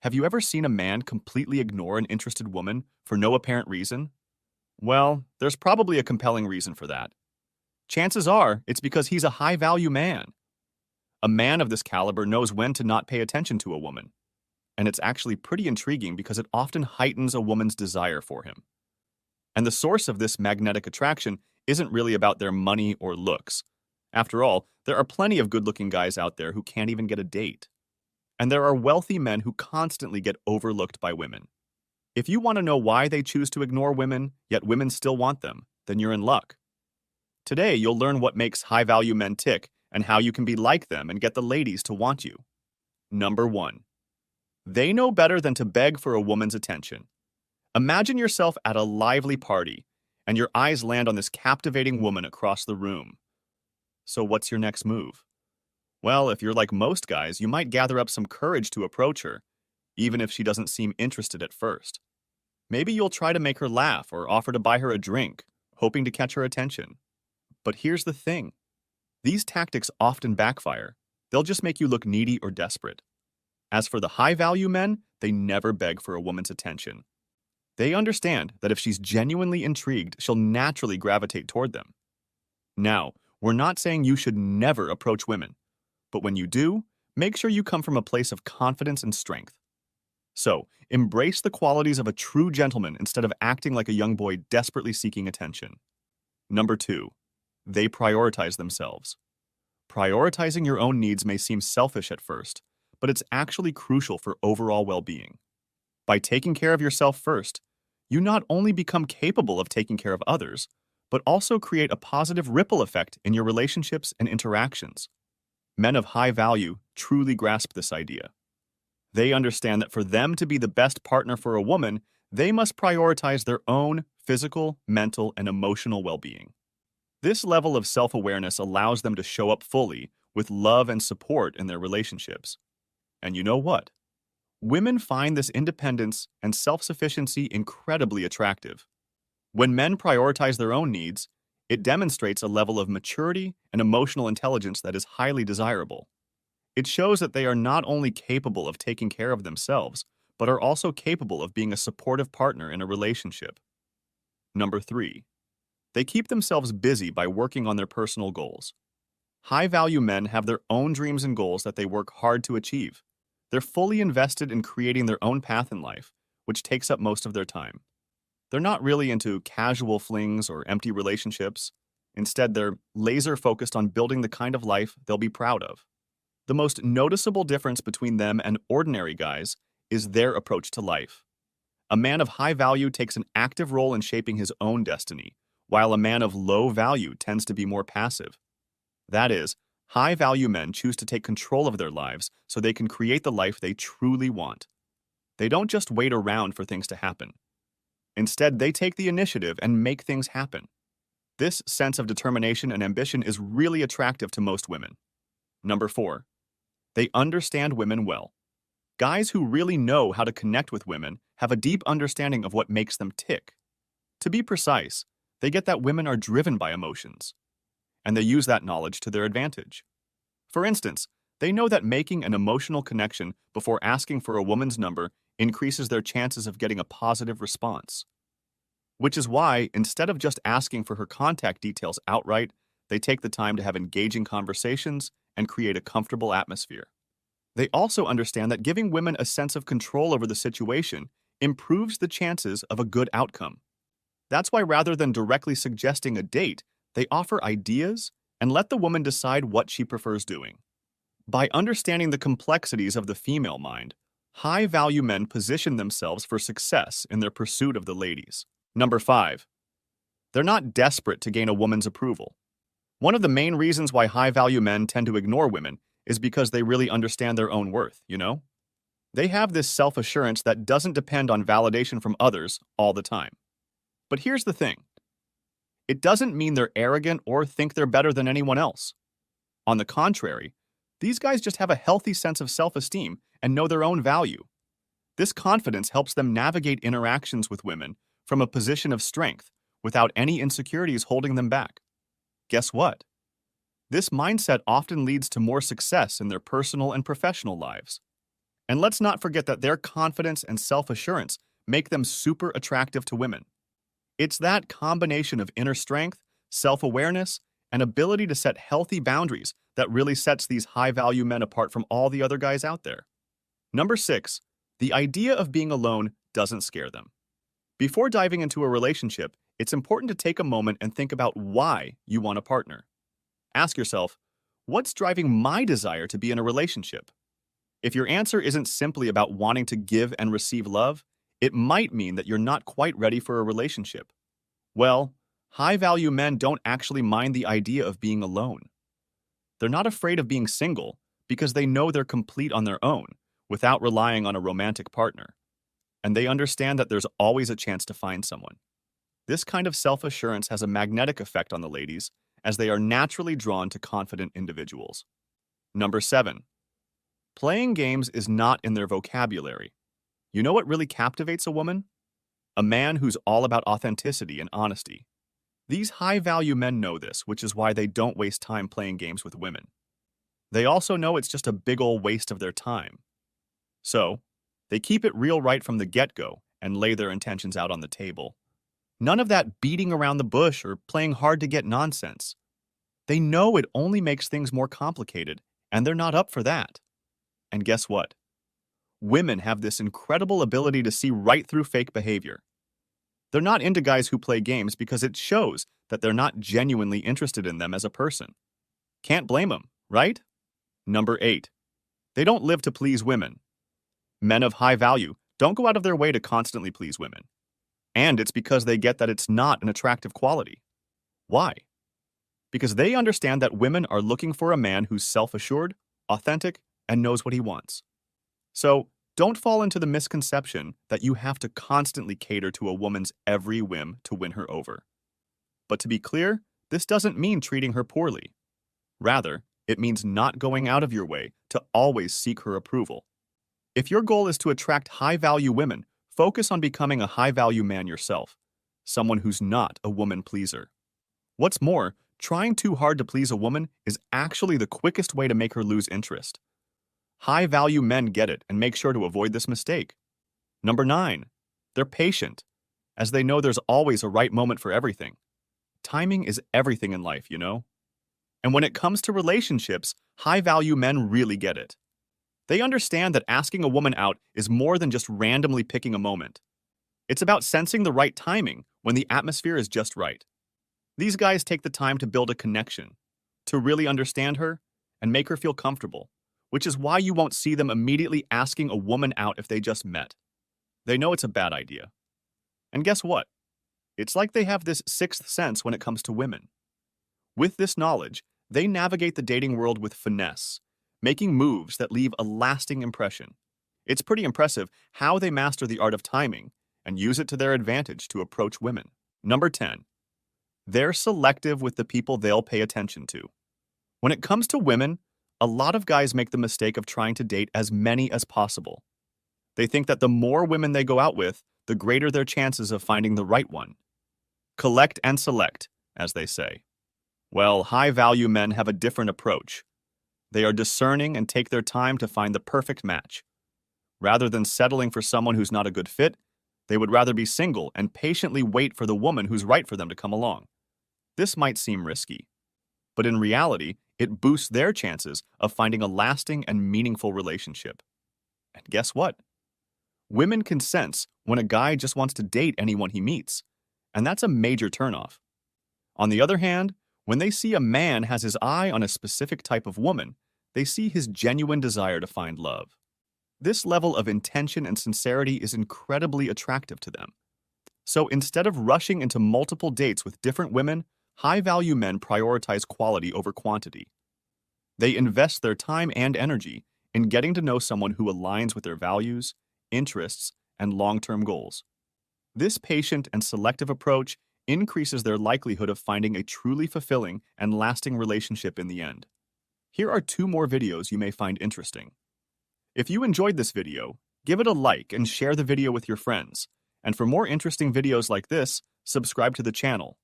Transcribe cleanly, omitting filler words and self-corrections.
Have you ever seen a man completely ignore an interested woman for no apparent reason? Well, there's probably a compelling reason for that. Chances are it's because he's a high value man. A man of this caliber knows when to not pay attention to a woman. And it's actually pretty intriguing because it often heightens a woman's desire for him. And the source of this magnetic attraction isn't really about their money or looks. After all, there are plenty of good looking guys out there who can't even get a date. And there are wealthy men who constantly get overlooked by women. If you want to know why they choose to ignore women, yet women still want them, then you're in luck. Today, you'll learn what makes high-value men tick and how you can be like them and get the ladies to want you. Number 1. They know better than to beg for a woman's attention. Imagine yourself at a lively party, and your eyes land on this captivating woman across the room. So what's your next move? Well, if you're like most guys, you might gather up some courage to approach her, even if she doesn't seem interested at first. Maybe you'll try to make her laugh or offer to buy her a drink, hoping to catch her attention. But here's the thing. These tactics often backfire. They'll just make you look needy or desperate. As for the high-value men, they never beg for a woman's attention. They understand that if she's genuinely intrigued, she'll naturally gravitate toward them. Now, we're not saying you should never approach women, but when you do, make sure you come from a place of confidence and strength. So, embrace the qualities of a true gentleman instead of acting like a young boy desperately seeking attention. Number 2. They prioritize themselves. Prioritizing your own needs may seem selfish at first, but it's actually crucial for overall well-being. By taking care of yourself first, you not only become capable of taking care of others, but also create a positive ripple effect in your relationships and interactions. Men of high value truly grasp this idea. They understand that for them to be the best partner for a woman, they must prioritize their own physical, mental, and emotional well-being. This level of self-awareness allows them to show up fully with love and support in their relationships. And you know what? Women find this independence and self-sufficiency incredibly attractive. When men prioritize their own needs, it demonstrates a level of maturity and emotional intelligence that is highly desirable. It shows that they are not only capable of taking care of themselves, but are also capable of being a supportive partner in a relationship. Number 3. They keep themselves busy by working on their personal goals. High-value men have their own dreams and goals that they work hard to achieve. They're fully invested in creating their own path in life, which takes up most of their time. They're not really into casual flings or empty relationships. Instead, they're laser-focused on building the kind of life they'll be proud of. The most noticeable difference between them and ordinary guys is their approach to life. A man of high value takes an active role in shaping his own destiny, while a man of low value tends to be more passive. That is, high-value men choose to take control of their lives so they can create the life they truly want. They don't just wait around for things to happen. Instead, they take the initiative and make things happen. This sense of determination and ambition is really attractive to most women. Number 4. They understand women well. Guys who really know how to connect with women have a deep understanding of what makes them tick. To be precise, they get that women are driven by emotions, and they use that knowledge to their advantage. For instance, they know that making an emotional connection before asking for a woman's number increases their chances of getting a positive response. Which is why, instead of just asking for her contact details outright, they take the time to have engaging conversations and create a comfortable atmosphere. They also understand that giving women a sense of control over the situation improves the chances of a good outcome. That's why rather than directly suggesting a date, they offer ideas and let the woman decide what she prefers doing. By understanding the complexities of the female mind, high-value men position themselves for success in their pursuit of the ladies. Number 5. They're not desperate to gain a woman's approval. One of the main reasons why high-value men tend to ignore women is because they really understand their own worth, you know? They have this self-assurance that doesn't depend on validation from others all the time. But here's the thing. It doesn't mean they're arrogant or think they're better than anyone else. On the contrary, these guys just have a healthy sense of self-esteem and know their own value. This confidence helps them navigate interactions with women from a position of strength without any insecurities holding them back. Guess what? This mindset often leads to more success in their personal and professional lives. And let's not forget that their confidence and self-assurance make them super attractive to women. It's that combination of inner strength, self-awareness, and ability to set healthy boundaries that really sets these high-value men apart from all the other guys out there. Number 6, the idea of being alone doesn't scare them. Before diving into a relationship, it's important to take a moment and think about why you want a partner. Ask yourself, what's driving my desire to be in a relationship? If your answer isn't simply about wanting to give and receive love, it might mean that you're not quite ready for a relationship. Well, high-value men don't actually mind the idea of being alone. They're not afraid of being single because they know they're complete on their own without relying on a romantic partner. And they understand that there's always a chance to find someone. This kind of self-assurance has a magnetic effect on the ladies, as they are naturally drawn to confident individuals. Number 7, playing games is not in their vocabulary. You know what really captivates a woman? A man who's all about authenticity and honesty. These high-value men know this, which is why they don't waste time playing games with women. They also know it's just a big ol' waste of their time. So, they keep it real right from the get-go and lay their intentions out on the table. None of that beating around the bush or playing hard to get nonsense. They know it only makes things more complicated, and they're not up for that. And guess what? Women have this incredible ability to see right through fake behavior. They're not into guys who play games because it shows that they're not genuinely interested in them as a person. Can't blame them, right? Number 8, they don't live to please women. Men of high value don't go out of their way to constantly please women. And it's because they get that it's not an attractive quality. Why? Because they understand that women are looking for a man who's self-assured, authentic, and knows what he wants. So, don't fall into the misconception that you have to constantly cater to a woman's every whim to win her over. But to be clear, this doesn't mean treating her poorly. Rather, it means not going out of your way to always seek her approval. If your goal is to attract high-value women, focus on becoming a high-value man yourself, someone who's not a woman pleaser. What's more, trying too hard to please a woman is actually the quickest way to make her lose interest. High-value men get it and make sure to avoid this mistake. Number 9, they're patient, as they know there's always a right moment for everything. Timing is everything in life, you know? And when it comes to relationships, high-value men really get it. They understand that asking a woman out is more than just randomly picking a moment. It's about sensing the right timing when the atmosphere is just right. These guys take the time to build a connection, to really understand her and make her feel comfortable, which is why you won't see them immediately asking a woman out if they just met. They know it's a bad idea. And guess what? It's like they have this sixth sense when it comes to women. With this knowledge, they navigate the dating world with finesse, making moves that leave a lasting impression. It's pretty impressive how they master the art of timing and use it to their advantage to approach women. Number 10, they're selective with the people they'll pay attention to. When it comes to women, a lot of guys make the mistake of trying to date as many as possible. They think that the more women they go out with, the greater their chances of finding the right one. Collect and select, as they say. Well, high-value men have a different approach. They are discerning and take their time to find the perfect match. Rather than settling for someone who's not a good fit, they would rather be single and patiently wait for the woman who's right for them to come along. This might seem risky, but in reality, it boosts their chances of finding a lasting and meaningful relationship. And guess what? Women can sense when a guy just wants to date anyone he meets, and that's a major turnoff. On the other hand, when they see a man has his eye on a specific type of woman, they see his genuine desire to find love. This level of intention and sincerity is incredibly attractive to them. So instead of rushing into multiple dates with different women, high-value men prioritize quality over quantity. They invest their time and energy in getting to know someone who aligns with their values, interests, and long-term goals. This patient and selective approach increases their likelihood of finding a truly fulfilling and lasting relationship in the end. Here are 2 more videos you may find interesting. If you enjoyed this video, give it a like and share the video with your friends. And for more interesting videos like this, subscribe to the channel.